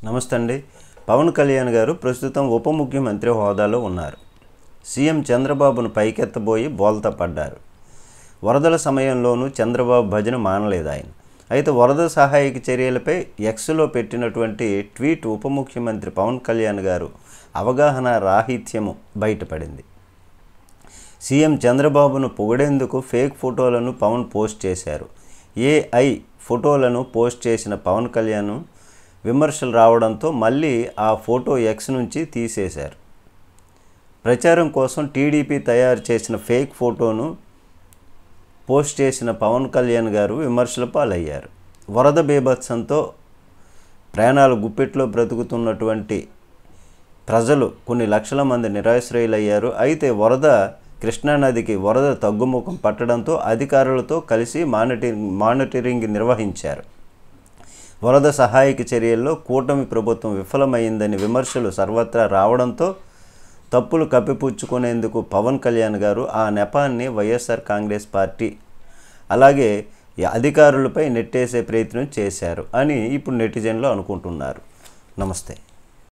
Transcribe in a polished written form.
నమస్తే అండి. పవన్ కళ్యాణ్ గారు ప్రస్తుతం ఉప ముఖ్యమంత్రి హోదాలో ఉన్నారు. సీఎం చంద్రబాబును పైకెత్తబోయి బోల్తా పడ్డారు. వరదల సమయంలోనూ చంద్రబాబు భజన మానలేదు ఆయన. అయితే వరద సహాయక చర్యలపై ఎక్స్లో పెట్టినటువంటి ట్వీట్ ఉప ముఖ్యమంత్రి పవన్ కళ్యాణ్ గారు అవగాహన రాహిత్యము బయటపడింది. సీఎం చంద్రబాబును పొగిడేందుకు ఫేక్ ఫోటోలను పవన్ పోస్ట్ చేశారు. ఏఐ ఫోటోలను పోస్ట్ చేసిన పవన్ కళ్యాణ్ విమర్శలు రావడంతో మళ్ళీ ఆ ఫోటో ఎక్స్ నుంచి తీసేశారు. ప్రచారం కోసం టీడీపీ తయారు చేసిన ఫేక్ ఫోటోను పోస్ట్ చేసిన పవన్ కళ్యాణ్ గారు విమర్శల పాలయ్యారు. వరద బీభత్సంతో ప్రాణాలు గుప్పెట్లో బ్రతుకుతున్నటువంటి ప్రజలు కొన్ని లక్షల మంది నిరాశ్రయులయ్యారు. అయితే కృష్ణానదికి వరద తగ్గుముఖం పట్టడంతో అధికారులతో కలిసి మానిటరింగ్ నిర్వహించారు. వరద సహాయక చర్యల్లో కూటమి ప్రభుత్వం విఫలమైందని విమర్శలు సర్వత్రా రావడంతో తప్పులు కప్పిపుచ్చుకునేందుకు పవన్ కళ్యాణ్ గారు ఆ నెపాన్ని వైఎస్ఆర్ కాంగ్రెస్ పార్టీ అలాగే అధికారులపై నెట్టేసే ప్రయత్నం చేశారు అని ఇప్పుడు నెటిజన్లు అనుకుంటున్నారు. నమస్తే.